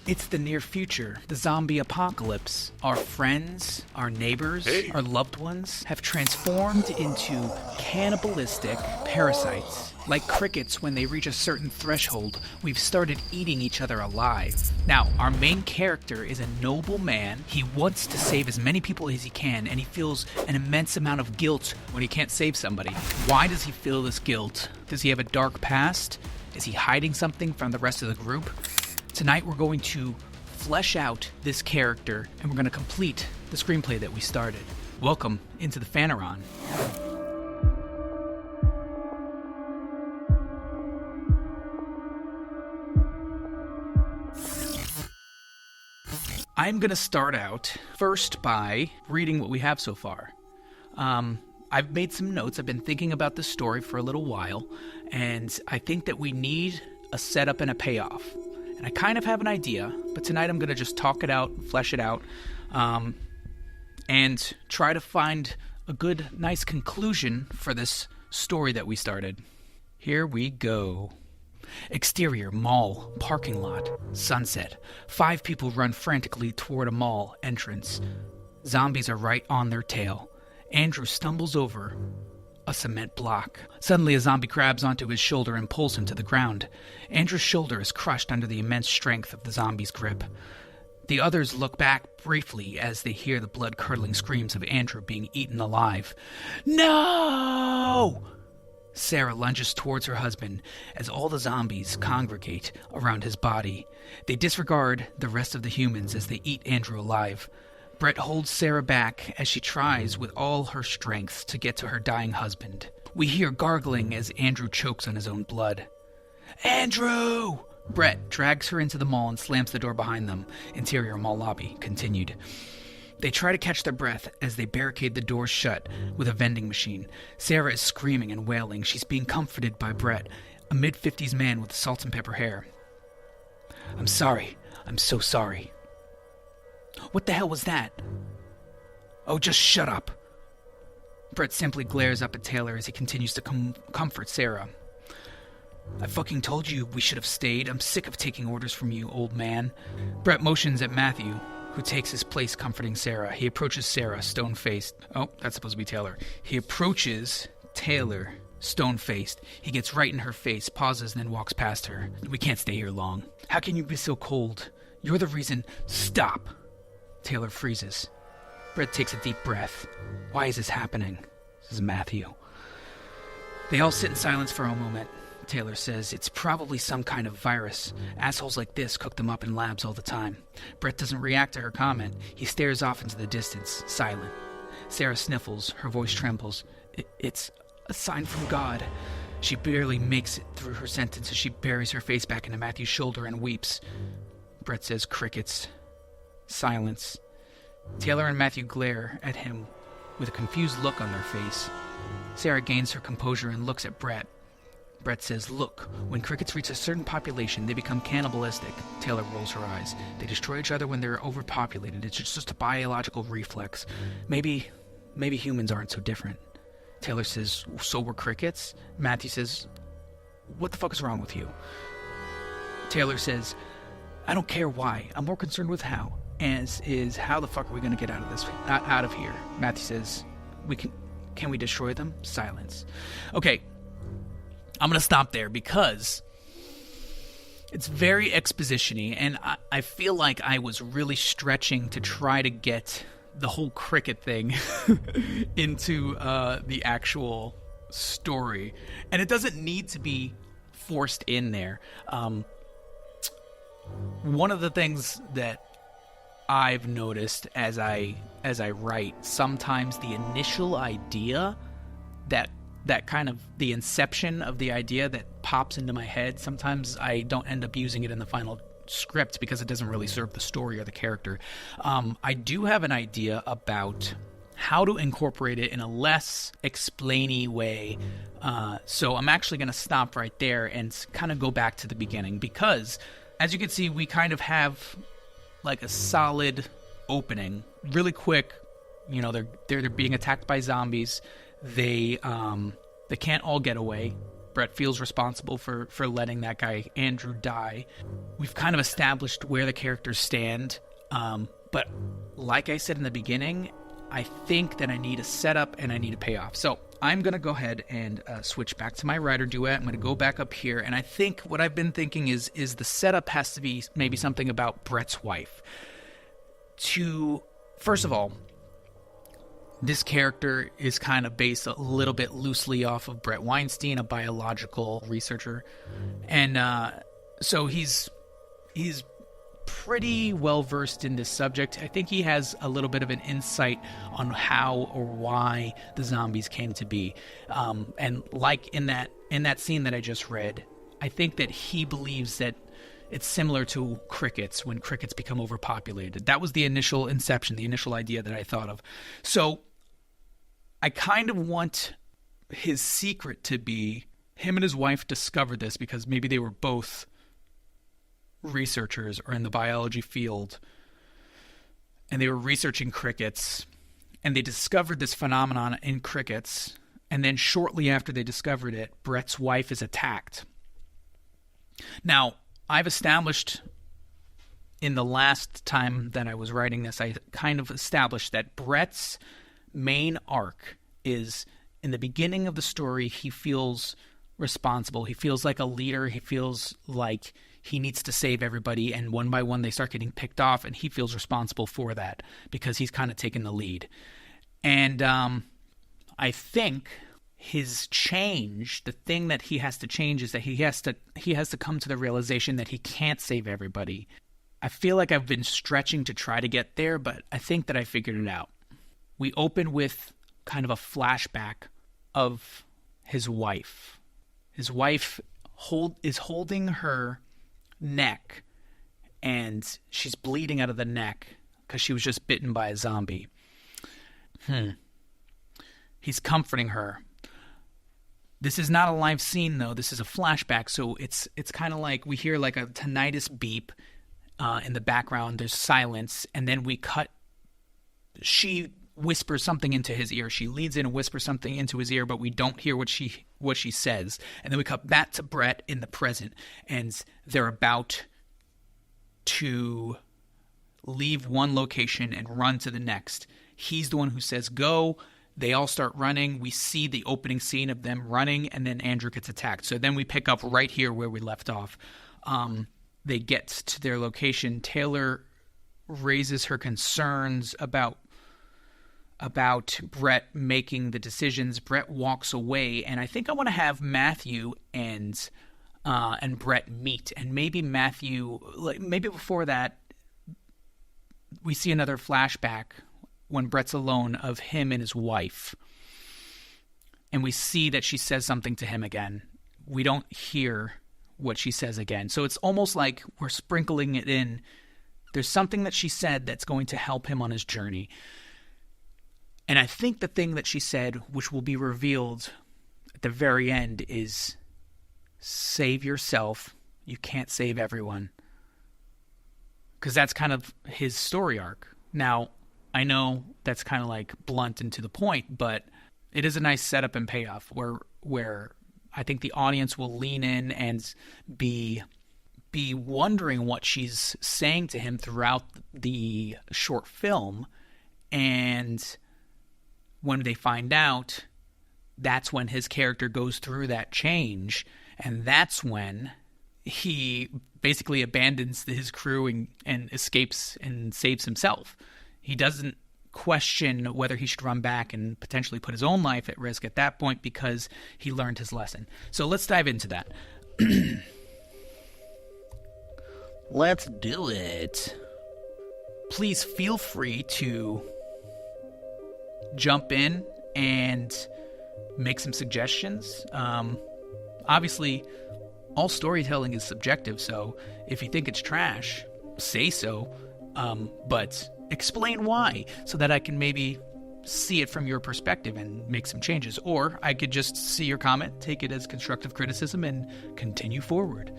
It's the near future, the zombie apocalypse. Our friends, our neighbors, our loved ones have transformed into cannibalistic parasites. Like crickets, when they reach a certain threshold, we've started eating each other alive. Now, our main character is a noble man. He wants to save as many people as he can, and he feels an immense amount of guilt when he can't save somebody. Why does he feel this guilt? Does he have a dark past? Is he hiding something from the rest of the group? Tonight we're going to flesh out this character, and we're going to complete the screenplay that we started. Welcome into the Fanaron. I'm going to start out first by reading what we have so far. I've made some notes. I've been thinking about this story for a little while, and I think that we need a setup and a payoff. And I kind of have an idea, but tonight I'm going to just talk it out, flesh it out, and try to find a good, nice conclusion for this story that we started. Here we go. Exterior, mall, parking lot, sunset. 5 people run frantically toward a mall entrance. Zombies are right on their tail. Andrew stumbles over a cement block. Suddenly, a zombie grabs onto his shoulder and pulls him to the ground. Andrew's shoulder is crushed under the immense strength of the zombie's grip. The others look back briefly as they hear the blood-curdling screams of Andrew being eaten alive. No! Sarah lunges towards her husband as all the zombies congregate around his body. They disregard the rest of the humans as they eat Andrew alive. Brett holds Sarah back as she tries with all her strength to get to her dying husband. We hear gargling as Andrew chokes on his own blood. Andrew! Brett drags her into the mall and slams the door behind them. Interior mall lobby continued. They try to catch their breath as they barricade the doors shut with a vending machine. Sarah is screaming and wailing. She's being comforted by Brett, a mid-50s man with salt and pepper hair. I'm sorry. I'm so sorry. What the hell was that? Oh, just shut up. Brett simply glares up at Taylor as he continues to comfort Sarah. I fucking told you we should have stayed. I'm sick of taking orders from you, old man. Brett motions at Matthew, who takes his place comforting Sarah. He approaches Sarah, stone-faced. Oh, that's supposed to be Taylor. He approaches Taylor, stone-faced. He gets right in her face, pauses, and then walks past her. We can't stay here long. How can you be so cold? You're the reason. Stop! Taylor freezes. Brett takes a deep breath. Why is this happening? Says Matthew. They all sit in silence for a moment. Taylor says, it's probably some kind of virus. Assholes like this cook them up in labs all the time. Brett doesn't react to her comment. He stares off into the distance, silent. Sarah sniffles. Her voice trembles. It's a sign from God. She barely makes it through her sentence as she buries her face back into Matthew's shoulder and weeps. Brett says, crickets. Silence. Taylor and Matthew glare at him with a confused look on their face. Sarah gains her composure and looks at Brett. Brett says, look, when crickets reach a certain population, they become cannibalistic. Taylor rolls her eyes. They destroy each other when they're overpopulated. It's just a biological reflex. Maybe humans aren't so different. Taylor says, so we're crickets? Matthew says, what the fuck is wrong with you? Taylor says, I don't care why. I'm more concerned with how. As is, how the fuck are we going to get out of here? Matthew says, can we destroy them? Silence. Okay, I'm going to stop there because it's very exposition-y, and I feel like I was really stretching to try to get the whole cricket thing into the actual story. And it doesn't need to be forced in there. One of the things that I've noticed as I write, sometimes the initial idea, that kind of the inception of the idea that pops into my head, sometimes I don't end up using it in the final script because it doesn't really serve the story or the character. I do have an idea about how to incorporate it in a less explainy way. So I'm actually going to stop right there and kind of go back to the beginning because, as you can see, we kind of have like a solid opening, really quick. You know, they're being attacked by zombies. They can't all get away. Brett feels responsible for letting that guy Andrew die. We've kind of established where the characters stand, but like I said in the beginning, I think that I need a setup and I need a payoff. So I'm going to go ahead and switch back to my writer duet. I'm going to go back up here, and I think what I've been thinking is the setup has to be maybe something about Brett's wife. First of all, this character is kind of based a little bit loosely off of Brett Weinstein, a biological researcher, and so he's pretty well versed in this subject. I think he has a little bit of an insight on how or why the zombies came to be, and like in that scene that I just read, I think that he believes that it's similar to crickets when crickets become overpopulated. That was the initial inception, the initial idea that I thought of. So I kind of want his secret to be him and his wife discovered this because maybe they were both researchers or in the biology field, and they were researching crickets, and they discovered this phenomenon in crickets, and then shortly after they discovered it, Brett's wife is attacked. Now, I've established in the last time that I was writing this, I kind of established that Brett's main arc is in the beginning of the story, he feels responsible. He feels like a leader. He feels like he needs to save everybody, and one by one they start getting picked off, and he feels responsible for that because he's kind of taken the lead. And I think his change, the thing that he has to change, is that he has to come to the realization that he can't save everybody. I feel like I've been stretching to try to get there, but I think that I figured it out. We open with kind of a flashback of his wife. His wife is holding her neck, and she's bleeding out of the neck because she was just bitten by a zombie. He's comforting her. This is not a live scene, though. This is a flashback, so it's kind of like we hear like a tinnitus beep in the background. There's silence, and then we cut. She whispers something into his ear. She leans in and whispers something into his ear, but we don't hear what she says. And then we cut back to Brett in the present, and they're about to leave one location and run to the next. He's the one who says go. They all start running. We see the opening scene of them running, and then Andrew gets attacked. So then we pick up right here where we left off. They get to their location. Taylor raises her concerns about Brett making the decisions. Brett walks away, and I think I want to have Matthew and Brett meet, and maybe Matthew, maybe before that, we see another flashback when Brett's alone of him and his wife, and we see that she says something to him again. We don't hear what she says again, so it's almost like we're sprinkling it in. There's something that she said that's going to help him on his journey. And I think the thing that she said, which will be revealed at the very end, is save yourself. You can't save everyone. Because that's kind of his story arc. Now, I know that's kind of like blunt and to the point, but it is a nice setup and payoff where I think the audience will lean in and be wondering what she's saying to him throughout the short film. And when they find out, that's when his character goes through that change, and that's when he basically abandons his crew and escapes and saves himself. He doesn't question whether he should run back and potentially put his own life at risk at that point because he learned his lesson. So let's dive into that. Let's do it. Please feel free to jump in and make some suggestions. Obviously, all storytelling is subjective, so if you think it's trash, say so, but explain why, so that I can maybe see it from your perspective and make some changes. Or I could just see your comment, take it as constructive criticism, and continue forward.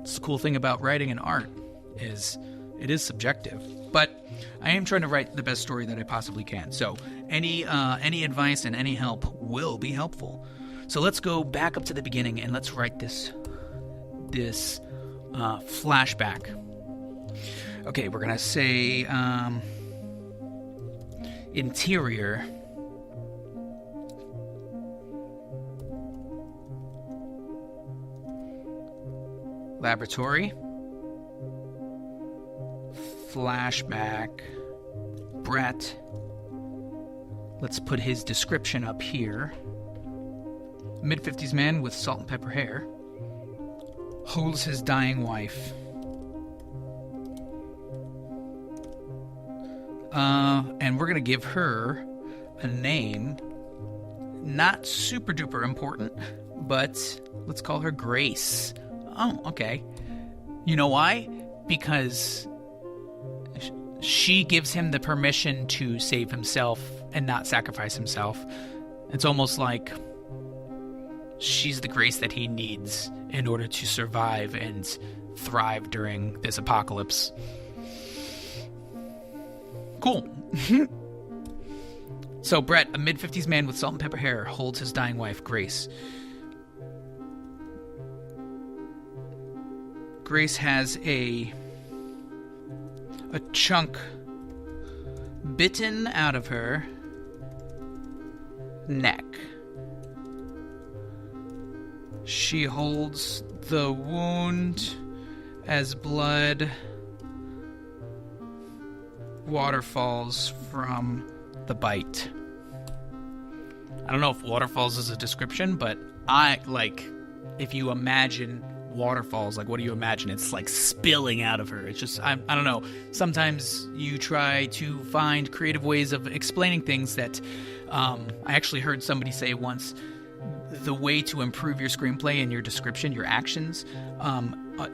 It's the cool thing about writing and art is it is subjective, but I am trying to write the best story that I possibly can. So any advice and any help will be helpful. So let's go back up to the beginning and let's write this flashback. Okay, we're gonna say interior. Laboratory. Flashback. Brett. Let's put his description up here. Mid-50s man with salt and pepper hair holds his dying wife. And we're going to give her a name. Not super duper important, but let's call her Grace. Oh, okay. You know why? Because she gives him the permission to save himself and not sacrifice himself. It's almost like she's the grace that he needs in order to survive and thrive during this apocalypse. Cool. So Brett, a mid-50s man with salt and pepper hair, holds his dying wife, Grace. Grace has a chunk bitten out of her neck. She holds the wound as blood waterfalls from the bite. I don't know if waterfalls is a description, but if you imagine waterfalls, like what do you imagine? It's like spilling out of her. It's just, I don't know. Sometimes you try to find creative ways of explaining things that I actually heard somebody say once, the way to improve your screenplay and your description, your actions,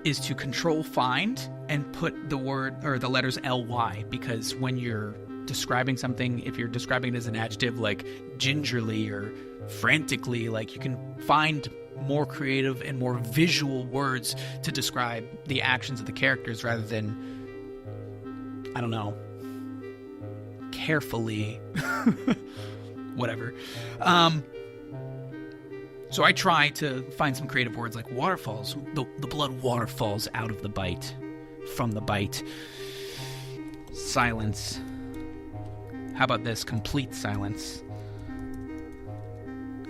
is to control find and put the word or the letters ly, because when you're describing something, if you're describing it as an adjective like gingerly or frantically, like you can find more creative and more visual words to describe the actions of the characters rather than, I don't know, carefully. Whatever. So I try to find some creative words like waterfalls. The blood waterfalls out of the bite, from the bite. Silence. How about this? Complete silence.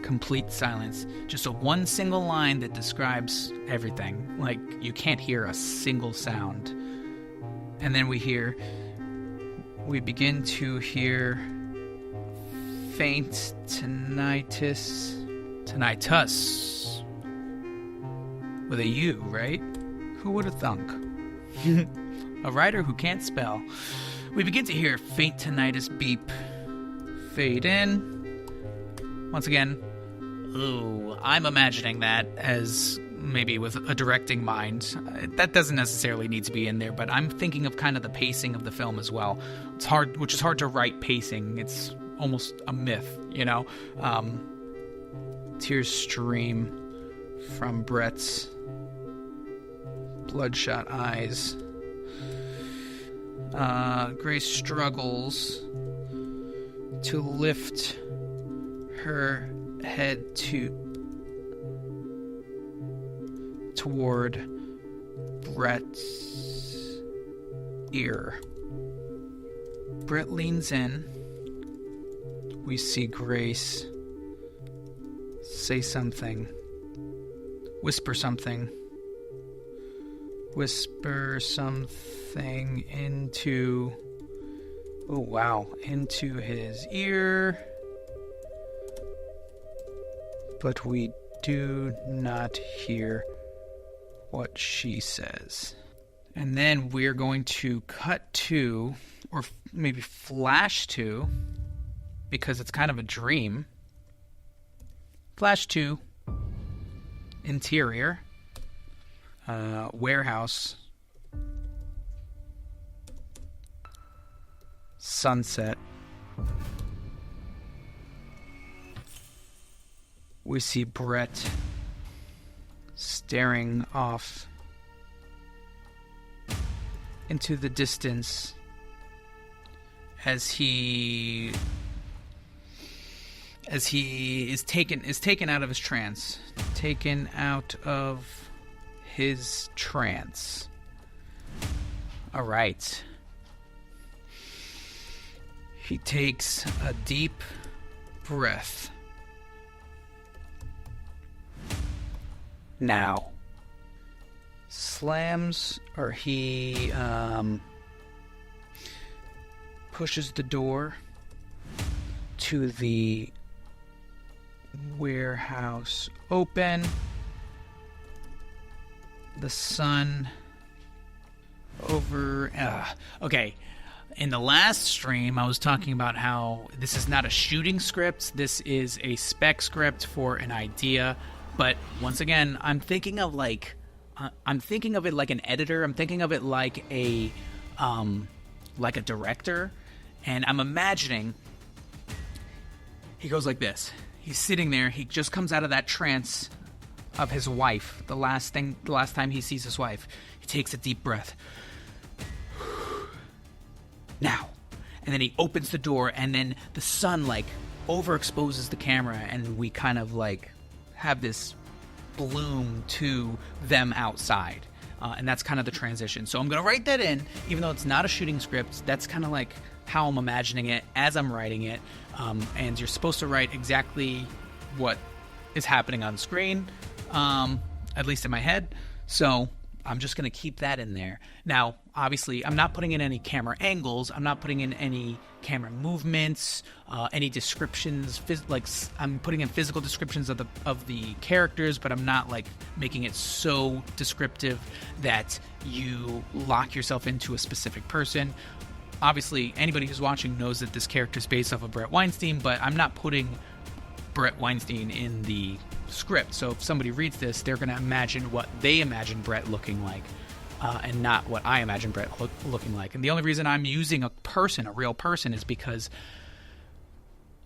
Complete silence. Just one single line that describes everything. Like, you can't hear a single sound. And then we begin to hear faint tinnitus. Tinnitus. With a U, right? Who would have thunk? A writer who can't spell. We begin to hear faint tinnitus beep. Fade in. Once again, ooh, I'm imagining that as maybe with a directing mind. That doesn't necessarily need to be in there, but I'm thinking of kind of the pacing of the film as well. It's hard, which is hard to write pacing. It's almost a myth, you know? Tears stream from Brett's bloodshot eyes. Grace struggles to lift her head toward Brett's ear. Brett leans in. We see Grace say something. Whisper something into... oh, wow. Into his ear. But we do not hear what she says. And then we're going to cut to, or maybe flash to, because it's kind of a dream. Flash to interior, warehouse, sunset. We see Brett staring off into the distance as he as he is taken out of his trance. Taken out of his trance. All right. He takes a deep breath. Now, he pushes the door to the warehouse open. The sun okay. In the last stream, I was talking about how this is not a shooting script. This is a spec script for an idea. But once again, I'm thinking of it like an editor. I'm thinking of it like a director. And I'm imagining he goes like this. He's sitting there. He just comes out of that trance of his wife. The last time he sees his wife, he takes a deep breath. Now, and then he opens the door, and then the sun overexposes the camera, and we kind of have this bloom to them outside, and that's kind of the transition. So I'm gonna write that in, even though it's not a shooting script. That's kind of how I'm imagining it as I'm writing it, and you're supposed to write exactly what is happening on screen, at least in my head. So I'm just going to keep that in there. Now, obviously, I'm not putting in any camera angles. I'm not putting in any camera movements, any descriptions. I'm putting in physical descriptions of the characters, but I'm not making it so descriptive that you lock yourself into a specific person. Obviously, anybody who's watching knows that this character is based off of Brett Weinstein, but I'm not putting Brett Weinstein in the script. So if somebody reads this, they're going to imagine what they imagine Brett looking like, and not what I imagine Brett looking like. And the only reason I'm using a real person, is because,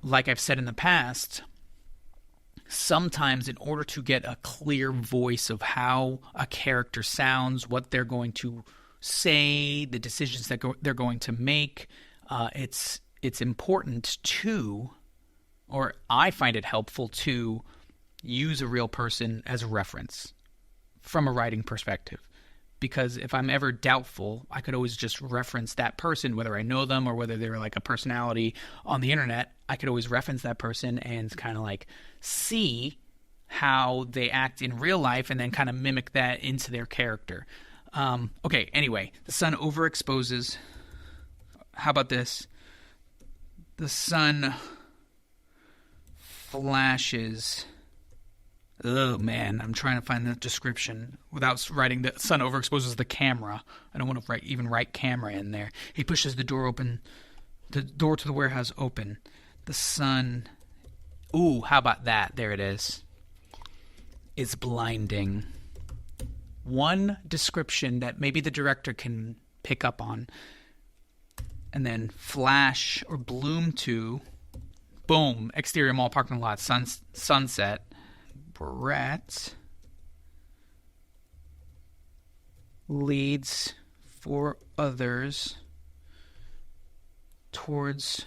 like I've said in the past, sometimes in order to get a clear voice of how a character sounds, what they're going to say, the decisions that they're going to make, it's important to, or I find it helpful to, use a real person as a reference from a writing perspective. Because if I'm ever doubtful, I could always just reference that person, whether I know them or whether they're a personality on the internet. I could always reference that person and kind of see how they act in real life, and then kind of mimic that into their character. Okay, anyway, the sun overexposes. How about this? The sun flashes. Oh man, I'm trying to find the description without writing the sun overexposes the camera. I don't want to even write camera in there. He pushes the door open, the door to the warehouse open. The sun, ooh, how about that? There it is. Is blinding. One description that maybe the director can pick up on, and then flash or bloom to, boom, exterior mall parking lot, sunset. Brett leads 4 others towards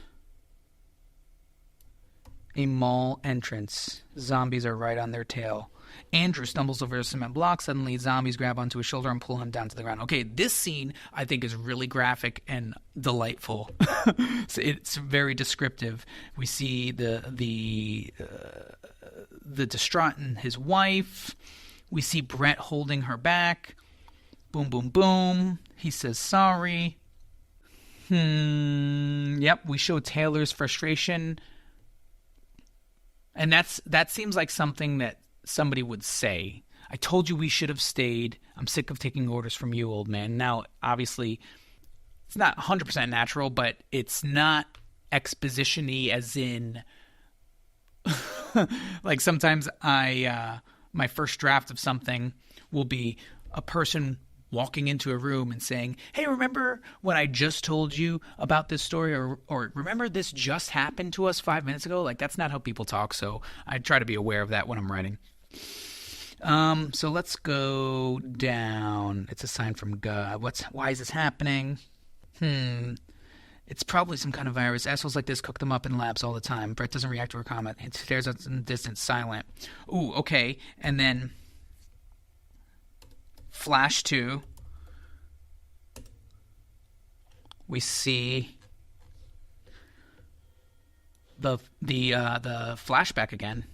a mall entrance. Zombies are right on their tail. Andrew stumbles over a cement block. Suddenly, zombies grab onto his shoulder and pull him down to the ground. Okay, this scene, I think, is really graphic and delightful. So it's very descriptive. We see the distraught in his wife. We see Brett holding her back. Boom, boom, boom. He says sorry. Yep, we show Taylor's frustration. And that seems like something that somebody would say. I told you we should have stayed. I'm sick of taking orders from you, old man. Now, obviously, it's not 100% natural, but it's not exposition-y as in... sometimes my first draft of something will be a person walking into a room and saying, hey, remember when I just told you about this story? Or remember this just happened to us 5 minutes ago? That's not how people talk, so I try to be aware of that when I'm writing. So let's go down. It's a sign from God. Why is this happening? It's probably some kind of virus. Assholes like this cook them up in labs all the time. Brett doesn't react to her comment. He stares at in the distance, silent. Ooh, okay. And then flash to, we see the flashback again.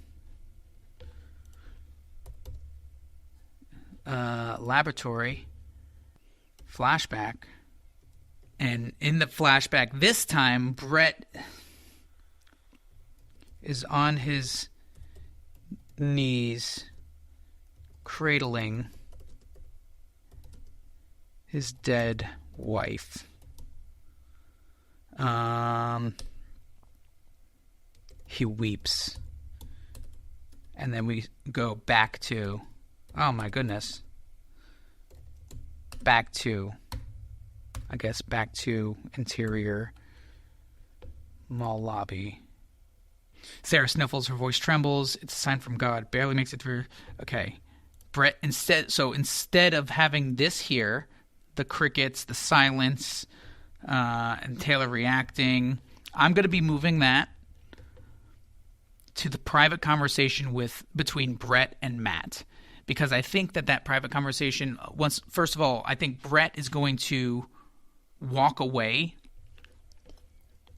Laboratory flashback. And in the flashback this time, Brett is on his knees cradling his dead wife. He weeps. And then we go back to, oh my goodness. Back to interior mall lobby. Sarah sniffles, her voice trembles. It's a sign from God. Barely makes it through. Okay. Brett, instead of having this here, the crickets, the silence, and Taylor reacting, I'm going to be moving that to the private conversation between Brett and Matt. Because I think that private conversation, first of all, I think Brett is going to walk away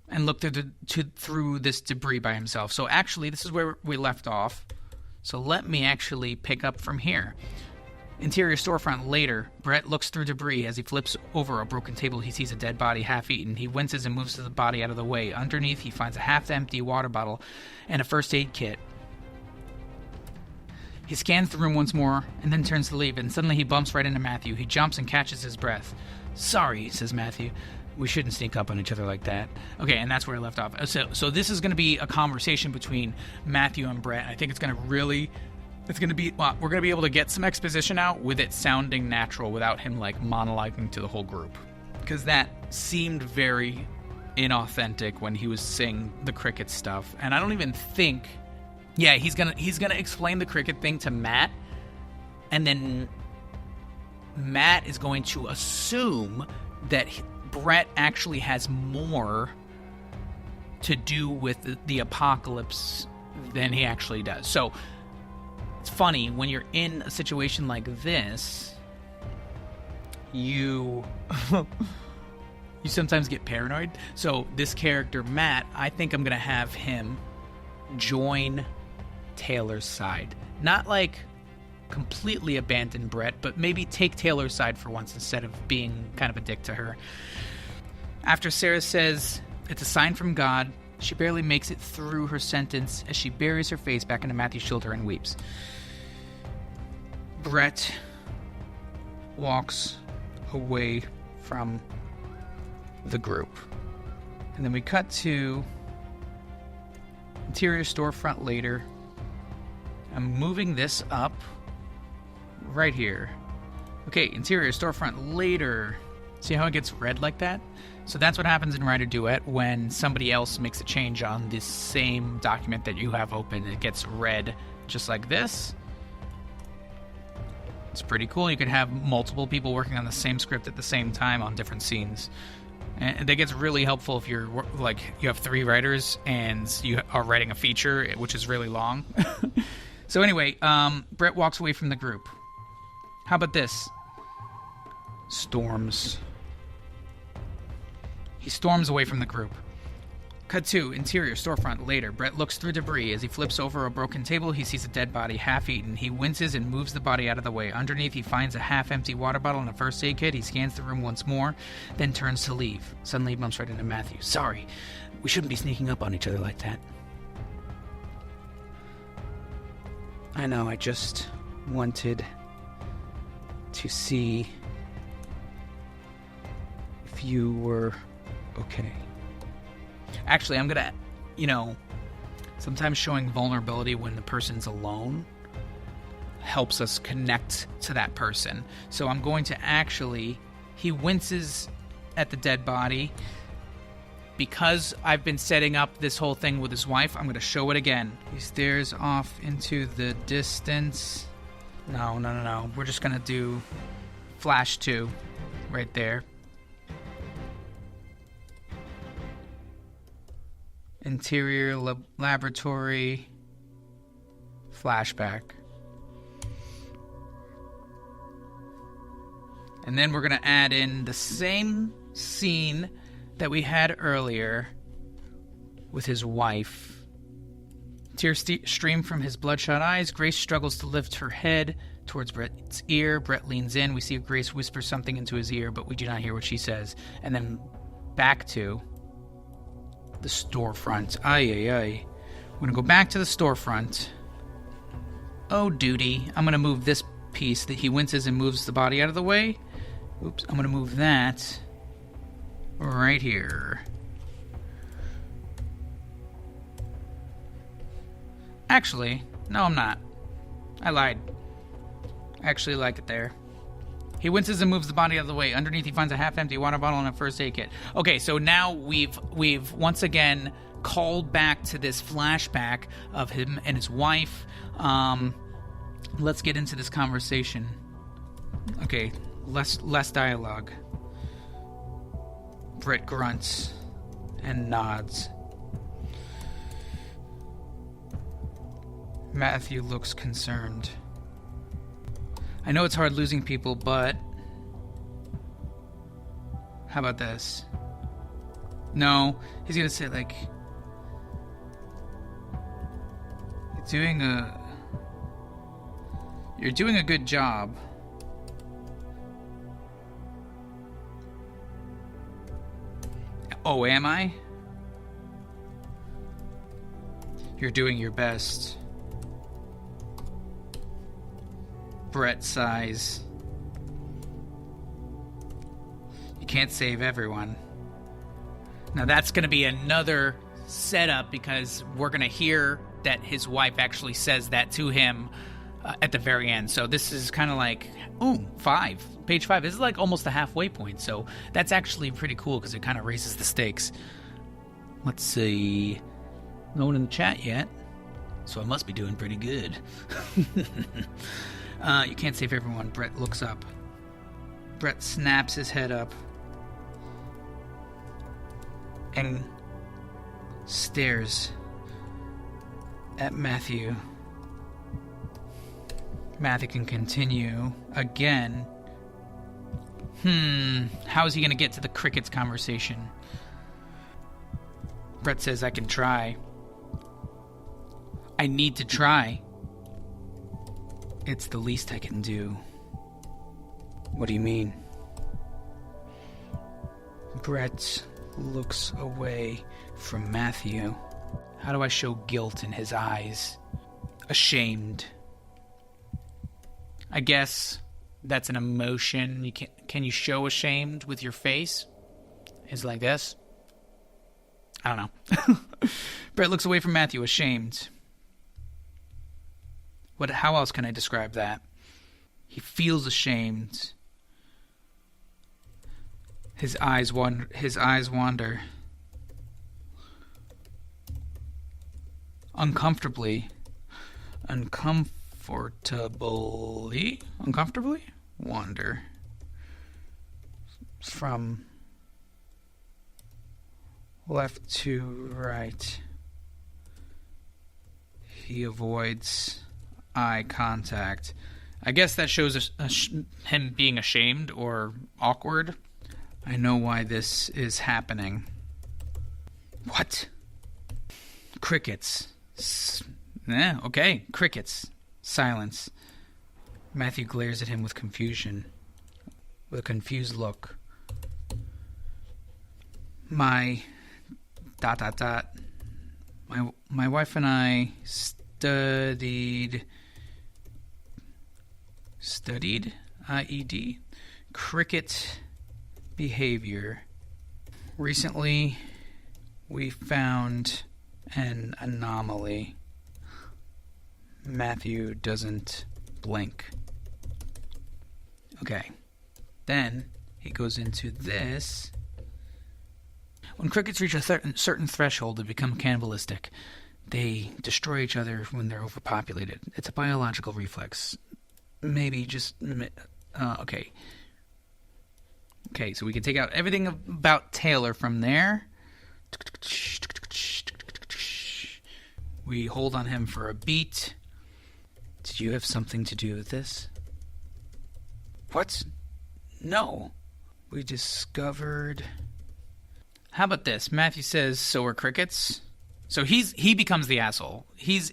and look through this debris by himself. So actually, this is where we left off. So let me actually pick up from here. Interior storefront later. Brett looks through debris. As he flips over a broken table, he sees a dead body half-eaten. He winces and moves the body out of the way. Underneath, he finds a half-empty water bottle and a first aid kit. He scans the room once more and then turns to leave, and suddenly he bumps right into Matthew. He jumps and catches his breath. "Sorry," says Matthew. "We shouldn't sneak up on each other like that." Okay, and that's where I left off. So this is going to be a conversation between Matthew and Brett. I think we're going to be able to get some exposition out with it sounding natural without him like monologuing to the whole group. Because that seemed very inauthentic when he was saying the cricket stuff. And I don't even think... Yeah, he's gonna explain the cricket thing to Matt, and then Matt is going to assume that Brett actually has more to do with the apocalypse than he actually does. So it's funny, when you're in a situation like this, you sometimes get paranoid. So this character, Matt, I think I'm going to have him join Taylor's side. Not like completely abandon Brett, but maybe take Taylor's side for once instead of being kind of a dick to her. After Sarah says it's a sign from God, she barely makes it through her sentence as she buries her face back into Matthew's shoulder and weeps. Brett walks away from the group. And then we cut to interior storefront later. I'm moving this up right here. Okay, interior storefront later. See how it gets red like that? So that's what happens in Writer Duet when somebody else makes a change on this same document that you have open. It gets red just like this. It's pretty cool. You could have multiple people working on the same script at the same time on different scenes. And that gets really helpful if you're like you have 3 writers and you are writing a feature, which is really long. So anyway, Brett walks away from the group. How about this? Storms. He storms away from the group. Cut to interior storefront later. Brett looks through debris. As he flips over a broken table, he sees a dead body, half-eaten. He winces and moves the body out of the way. Underneath, he finds a half-empty water bottle and a first aid kit. He scans the room once more, then turns to leave. Suddenly, he bumps right into Matthew. "Sorry, we shouldn't be sneaking up on each other like that." "I know, I just wanted to see if you were okay." Actually, I'm going to, sometimes showing vulnerability when the person's alone helps us connect to that person. So I'm going to he winces at the dead body. Because I've been setting up this whole thing with his wife, I'm going to show it again. He stares off into the distance. No. We're just going to do flash 2 right there. Interior laboratory. Flashback. And then we're going to add in the same scene that we had earlier with his wife. Tears stream from his bloodshot eyes. Grace struggles to lift her head towards Brett's ear. Brett leans in. We see Grace whisper something into his ear, but we do not hear what she says. And then back to the storefront. We're going to go back to the storefront. Oh, duty. I'm going to move this piece that he winces and moves the body out of the way. Oops, I'm going to move that right here. Actually, no, I'm not. I lied. I actually like it there. He winces and moves the body out of the way. Underneath, he finds a half-empty water bottle and a first aid kit. Okay, so now we've once again called back to this flashback of him and his wife. Let's get into this conversation. Okay, less dialogue. Brett grunts and nods. Matthew looks concerned. I know it's hard losing people, but how about this? No, he's gonna say like, you're doing a good job. Oh, am I? You're doing your best. Brett sighs. You can't save everyone. Now that's going to be another setup because we're going to hear that his wife actually says that to him at the very end. So this is kind of like, page 5. This is like almost the halfway point. So that's actually pretty cool because it kind of raises the stakes. Let's see. No one in the chat yet. So I must be doing pretty good. You can't save everyone. Brett looks up. Brett snaps his head up and stares at Matthew. Matthew can continue again. How is he going to get to the crickets conversation? Brett says, I can try. I need to try. It's the least I can do. What do you mean? Brett looks away from Matthew. How do I show guilt in his eyes? Ashamed. I guess that's an emotion. Can you show ashamed with your face? Is it like this? I don't know. Brett looks away from Matthew, ashamed. How else can I describe that? He feels ashamed. His eyes wander. Uncomfortably wander from left to right. He avoids eye contact. I guess that shows him being ashamed or awkward. I know why this is happening. What? Crickets. Okay, crickets. Silence. Matthew glares at him with confusion. With a confused look. My wife and I studied IED cricket behavior. Recently we found an anomaly. Matthew doesn't blink. Okay. Then he goes into this. When crickets reach a certain threshold, they become cannibalistic. They destroy each other when they're overpopulated. It's a biological reflex. Maybe just... okay. Okay, so we can take out everything about Taylor from there. We hold on him for a beat. Did you have something to do with this? What? No. We discovered... How about this? Matthew says, so are crickets. So he becomes the asshole. He's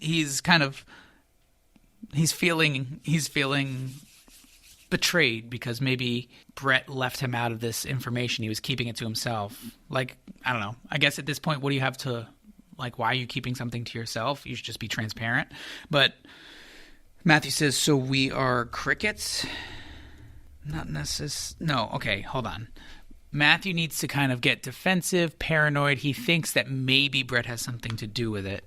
feeling betrayed because maybe Brett left him out of this information. He was keeping it to himself. Like, I don't know. I guess at this point, what do you have to, like, why are you keeping something to yourself? You should just be transparent. But Matthew says, so we are crickets? Not necessarily. No, okay, hold on. Matthew needs to kind of get defensive, paranoid. He thinks that maybe Brett has something to do with it.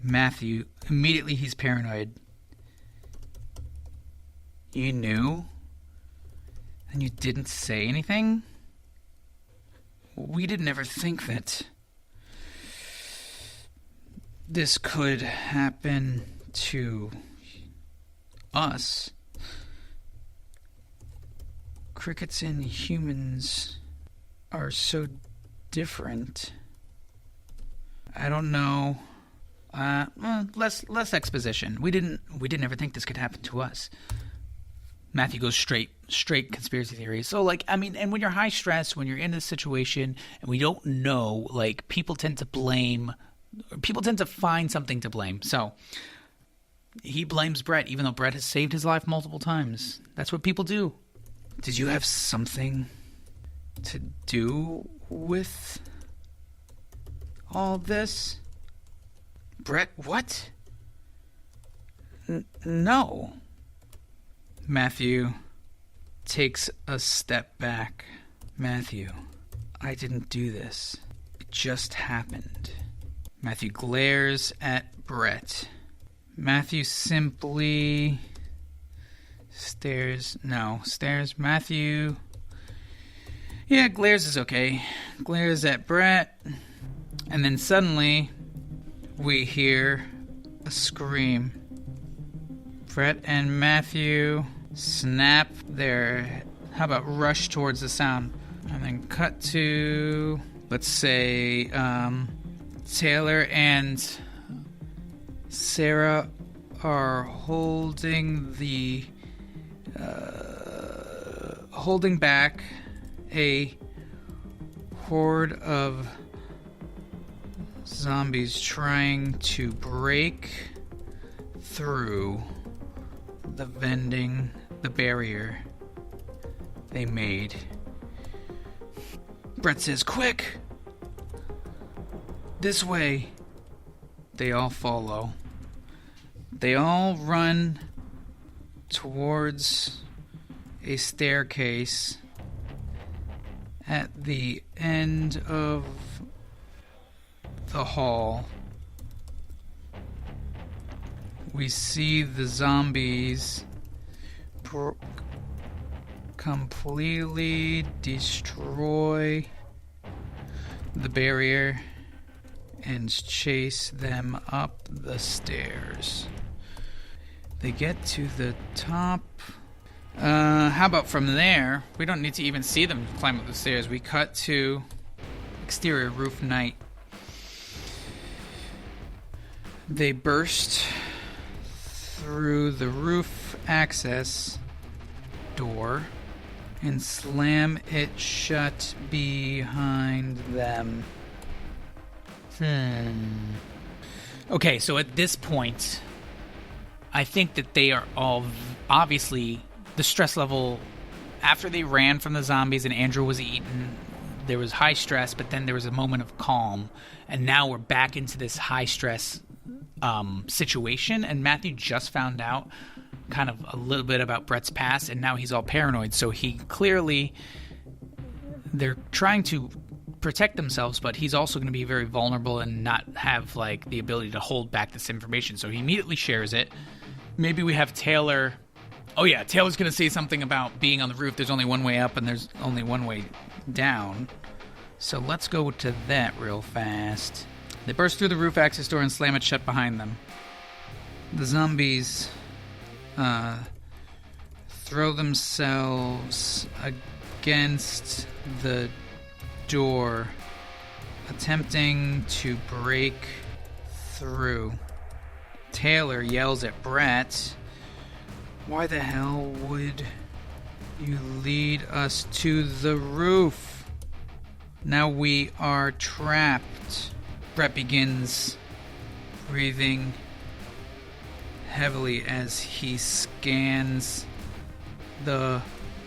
Matthew, immediately he's paranoid. You knew? And you didn't say anything? We didn't ever think that this could happen to us. Crickets and humans are so different. I don't know. Less exposition. We didn't ever think this could happen to us. Matthew goes straight conspiracy theory. So, like, I mean, and when you're high stress, when you're in this situation, and we don't know, like, people tend to find something to blame. So, he blames Brett, even though Brett has saved his life multiple times. That's what people do. Did you have something to do with all this? Brett, what? No. Matthew takes a step back. Matthew, I didn't do this. It just happened. Matthew glares at Brett. Matthew simply stares. Matthew. Yeah, glares is okay. Glares at Brett. And then suddenly, we hear a scream. Brett and Matthew snap their... How about rush towards the sound? And then cut to... Let's say... Taylor and Sarah are holding back a horde of zombies trying to break through the barrier they made. Brett says, quick! This way! They all follow. They all run towards a staircase at the end of the hall. We see the zombies completely destroy the barrier and chase them up the stairs. They get to the top. How about from there? We don't need to even see them climb up the stairs. We cut to exterior roof night. They burst through the roof access door and slam it shut behind them. Okay, so at this point, I think that they are all obviously the stress level after they ran from the zombies and Andrew was eaten. There was high stress, but then there was a moment of calm, and now we're back into this high stress situation. And Matthew just found out kind of a little bit about Brett's past, and now he's all paranoid. So he clearly, they're trying to protect themselves, but he's also going to be very vulnerable and not have like the ability to hold back this information. So he immediately shares it. Maybe we have Taylor. Oh yeah, Taylor's going to say something about being on the roof. There's only one way up and there's only one way down. So let's go to that real fast. They burst through the roof access door and slam it shut behind them. The zombies throw themselves against the door, attempting to break through. Taylor yells at Brett, "Why the hell would you lead us to the roof? Now we are trapped." Brett begins breathing heavily as he scans the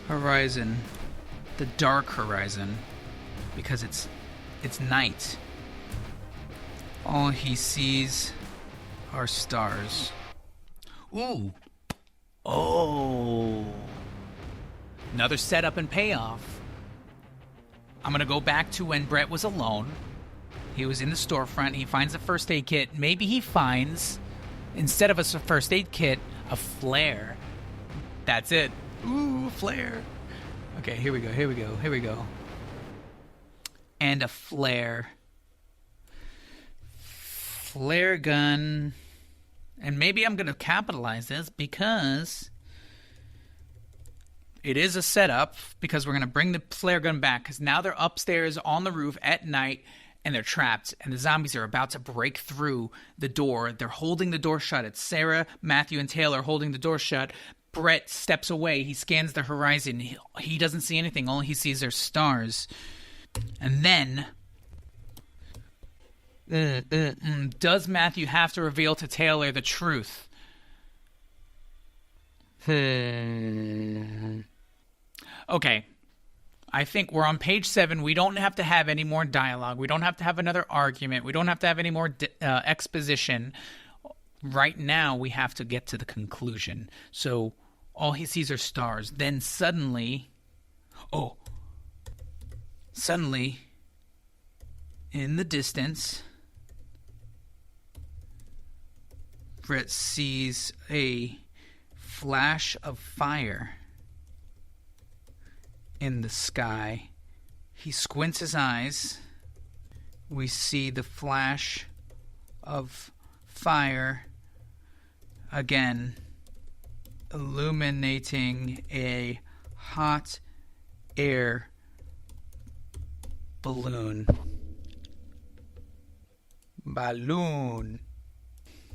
horizon, the dark horizon, because it's night. All he sees are stars. Ooh. Oh. Another setup and payoff. I'm going to go back to when Brett was alone. He was in the storefront. He finds a first aid kit. Maybe he finds, instead of a first aid kit, a flare. That's it. Ooh, flare. Okay, here we go. And a flare. Flare gun. And maybe I'm going to capitalize this because it is a setup, because we're going to bring the flare gun back, because now they're upstairs on the roof at night and they're trapped, and the zombies are about to break through the door. They're holding the door shut. It's Sarah, Matthew, and Taylor holding the door shut. Brett steps away. He scans the horizon. He doesn't see anything. All he sees are stars. And then, does Matthew have to reveal to Taylor the truth? Okay. I think we're on page 7. We don't have to have any more dialogue. We don't have to have another argument. We don't have to have any more exposition. Right now, we have to get to the conclusion. So, all he sees are stars. Then suddenly, in the distance, Brett sees a flash of fire in the sky. He squints his eyes. We see the flash of fire again, illuminating a hot air balloon.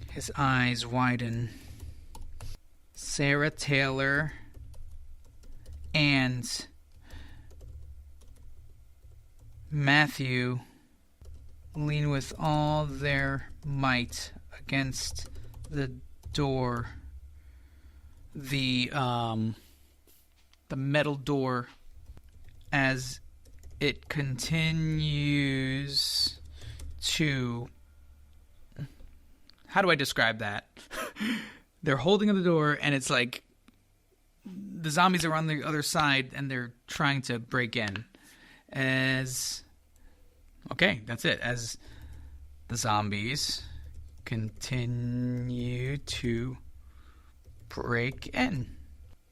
His eyes widen. Sarah, Taylor, and Matthew lean with all their might against the door. The metal door, as it continues to... How do I describe that? They're holding the door, and it's like the zombies are on the other side, and they're trying to break in. Okay, that's it. As the zombies continue to break in.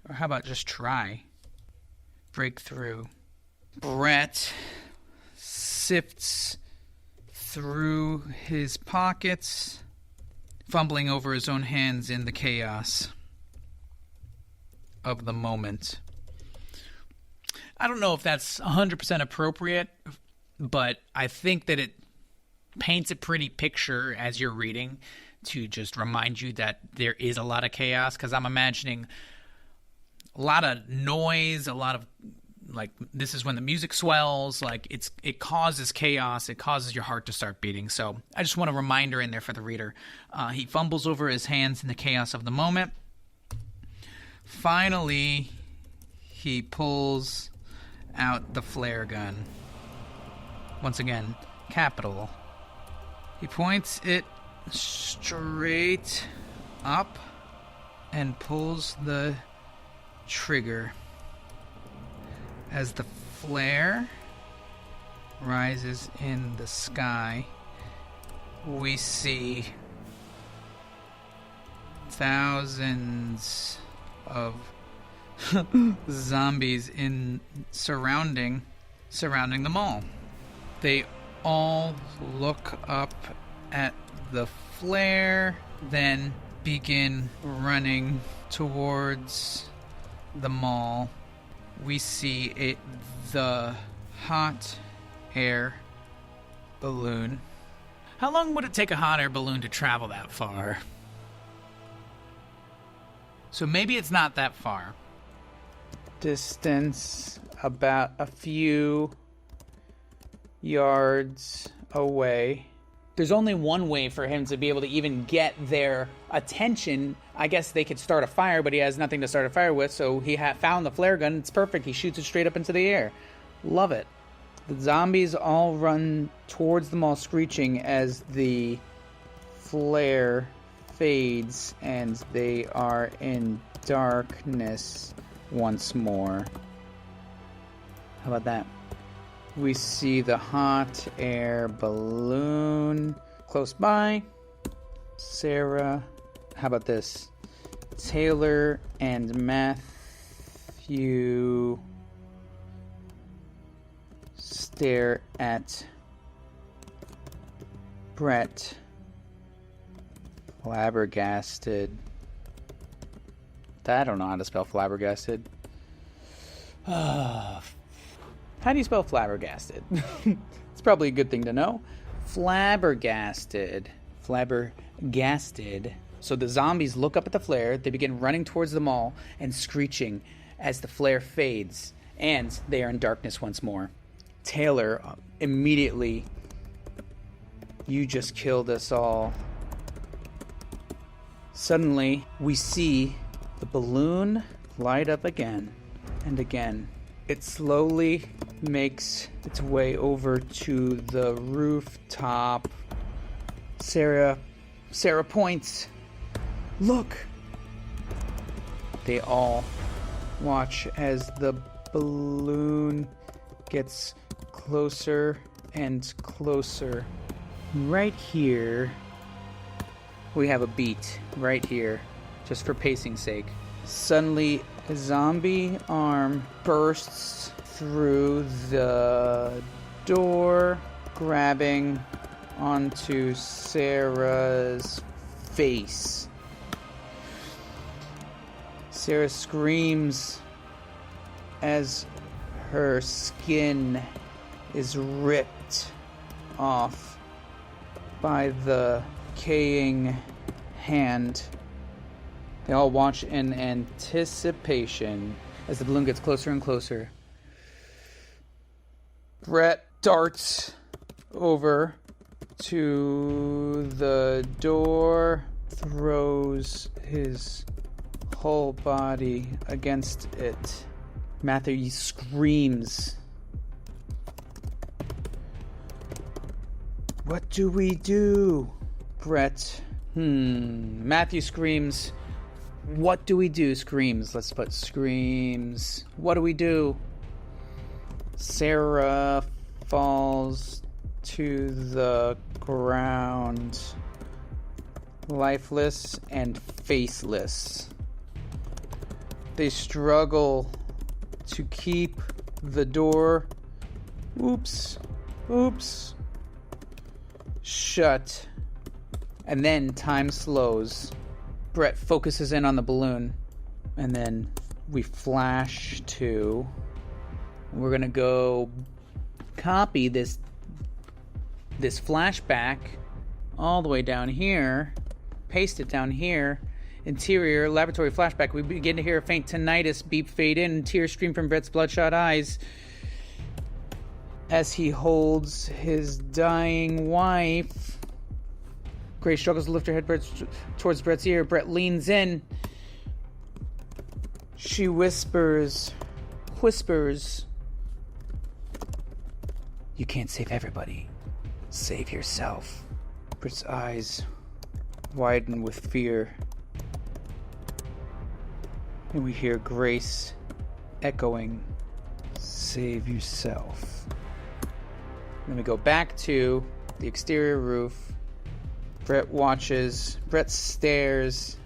Or how about just try? Break through. Brett sifts through his pockets, fumbling over his own hands in the chaos of the moment. I don't know if that's 100% appropriate, but I think that it paints a pretty picture as you're reading to just remind you that there is a lot of chaos, because I'm imagining a lot of noise, a lot of, like, this is when the music swells, like it causes chaos, it causes your heart to start beating. So I just want a reminder in there for the reader. He fumbles over his hands in the chaos of the moment. Finally, he pulls out the flare gun. Once again, capital. He points it straight up and pulls the trigger. As the flare rises in the sky, we see thousands of zombies surrounding the mall. They all look up at the flare, then begin running towards the mall. We see the hot air balloon. How long would it take a hot air balloon to travel that far? So maybe it's not that far. Distance about a few yards away. There's only one way for him to be able to even get their attention. I guess they could start a fire, but he has nothing to start a fire with, so he found the flare gun. It's perfect. He shoots it straight up into the air. Love it. The zombies all run towards them, all screeching as the flare fades and they are in darkness once more. How about that? We see the hot air balloon close by. Sarah. How about this? Taylor and Matthew stare at Brett, flabbergasted. I don't know how to spell flabbergasted. How do you spell flabbergasted? It's probably a good thing to know. Flabbergasted. Flabbergasted. So the zombies look up at the flare. They begin running towards them all and screeching as the flare fades. And they are in darkness once more. Taylor, immediately, you just killed us all. Suddenly, we see the balloon light up again and again. It slowly makes its way over to the rooftop. Sarah points. Look! They all watch as the balloon gets closer and closer. Right here, we have a beat. Right here, just for pacing's sake. Suddenly, a zombie arm bursts through the door, grabbing onto Sarah's face. Sarah screams as her skin is ripped off by the decaying hand. They all watch in anticipation as the balloon gets closer and closer. Brett darts over to the door, throws his whole body against it. Matthew screams. What do we do? Brett. Matthew screams. What do we do? Screams. Let's put screams. What do we do? Sarah falls to the ground, lifeless and faceless. They struggle to keep the door shut. And then time slows. Brett focuses in on the balloon, and then we flash to... We're gonna go copy this flashback all the way down here, paste it down here. Interior laboratory flashback. We begin to hear a faint tinnitus beep fade in, and tears stream from Brett's bloodshot eyes as he holds his dying wife. Grace struggles to lift her head towards Brett's ear. Brett leans in. She whispers, "You can't save everybody. Save yourself." Brett's eyes widen with fear. And we hear Grace echoing, "Save yourself." Then we go back to the exterior roof. Brett watches. Brett stares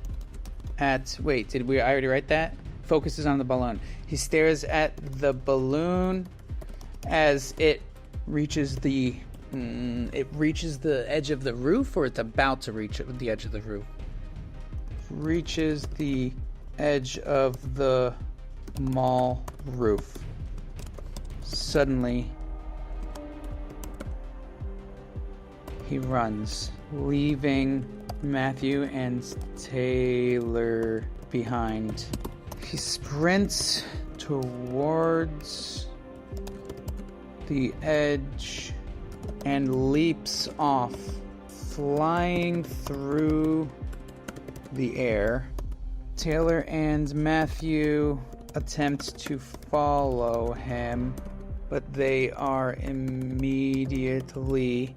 at... Wait, I already write that? Focuses on the balloon. He stares at the balloon as it reaches the... it reaches the edge of the roof, or it's about to reach the edge of the roof? Reaches the edge of the mall roof. Suddenly, he runs, leaving Matthew and Taylor behind. He sprints towards the edge and leaps off, flying through the air. Taylor and Matthew attempt to follow him, but they are immediately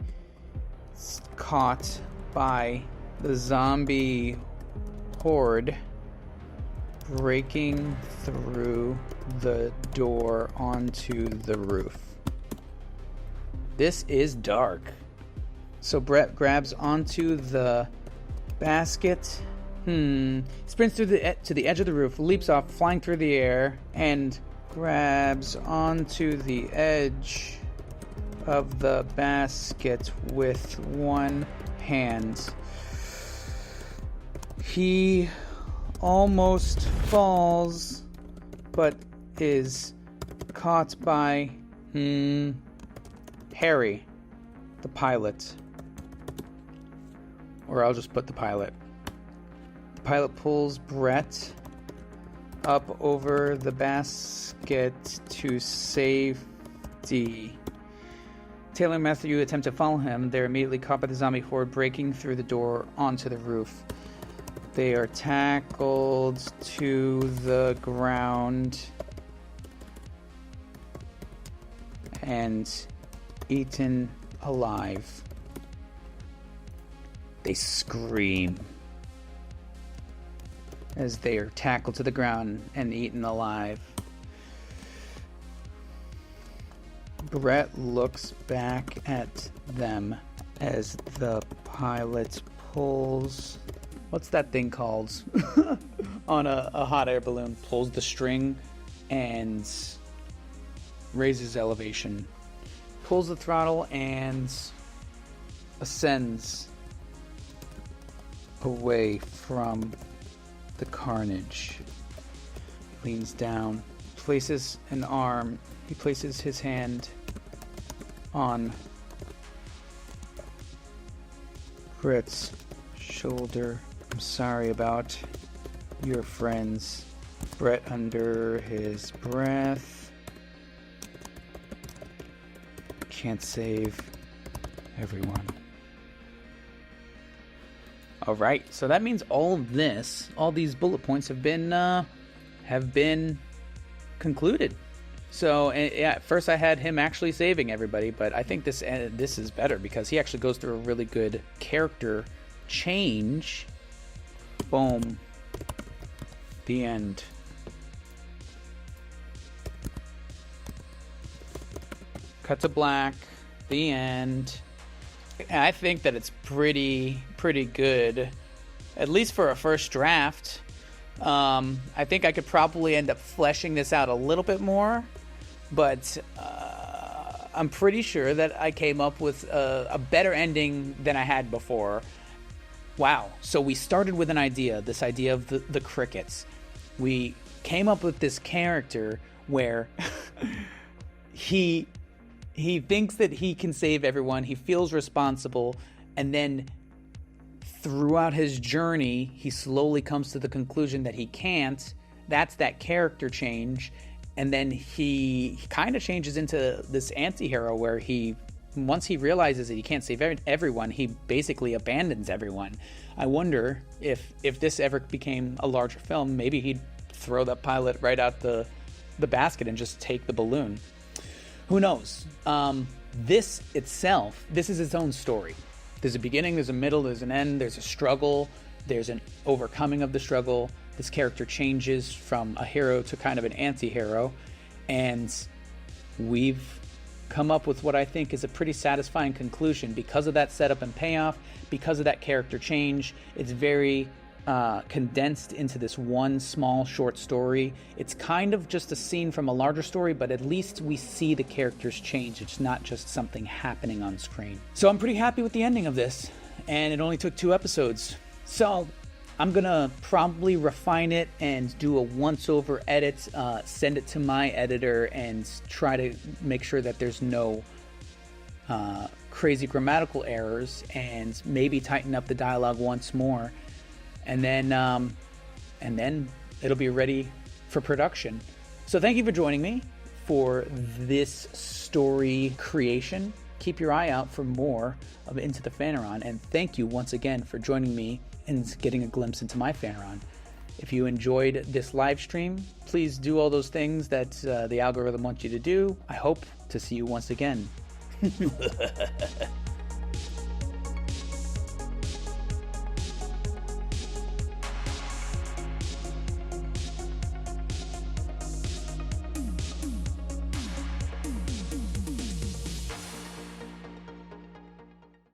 caught by the zombie horde breaking through the door onto the roof. This is dark. So Brett grabs onto the basket. Sprints to the edge of the roof, leaps off, flying through the air, and grabs onto the edge of the basket with one hand. He almost falls, but is caught by Harry, the pilot. Or I'll just put the pilot. The pilot pulls Brett up over the basket to safety. Taylor and Matthew attempt to follow him. They're immediately caught by the zombie horde breaking through the door onto the roof. They are tackled to the ground and eaten alive. They scream as they are tackled to the ground and eaten alive. Brett looks back at them as the pilot pulls... What's that thing called? On a hot air balloon. Pulls the string and raises elevation. Pulls the throttle and ascends away from the carnage. Leans down, places an arm. He places his hand on Brett's shoulder. I'm sorry about your friends. Brett under his breath. Can't save everyone. Alright, so that means all these bullet points have been concluded. So yeah, at first I had him actually saving everybody, but I think this is better because he actually goes through a really good character change. Boom. The end. Cut to black. The end. I think that it's pretty good, at least for a first draft. I think I could probably end up fleshing this out a little bit more, but I'm pretty sure that I came up with a better ending than I had before. Wow. So we started with an idea, this idea of the crickets. We came up with this character where he thinks that he can save everyone. He feels responsible. And then throughout his journey, he slowly comes to the conclusion that he can't. That's that character change. And then he kind of changes into this anti-hero where once he realizes that he can't save everyone, he basically abandons everyone. I wonder if this ever became a larger film, maybe he'd throw that pilot right out the basket and just take the balloon. Who knows? This is its own story. There's a beginning, there's a middle, there's an end, there's a struggle, there's an overcoming of the struggle. This character changes from a hero to kind of an anti-hero, and we've come up with what I think is a pretty satisfying conclusion because of that setup and payoff, because of that character change. It's very condensed into this one small short story. It's kind of just a scene from a larger story, but at least we see the characters change. It's not just something happening on screen. So I'm pretty happy with the ending of this, and it only took 2 episodes. So I'm gonna probably refine it and do a once-over edit, send it to my editor, and try to make sure that there's no crazy grammatical errors, and maybe tighten up the dialogue once more. And then and then it'll be ready for production. So thank you for joining me for this story creation. Keep your eye out for more of Into the Phaneron, and thank you once again for joining me and getting a glimpse into my Phaneron. If you enjoyed this live stream, please do all those things that the algorithm wants you to do. I hope to see you once again.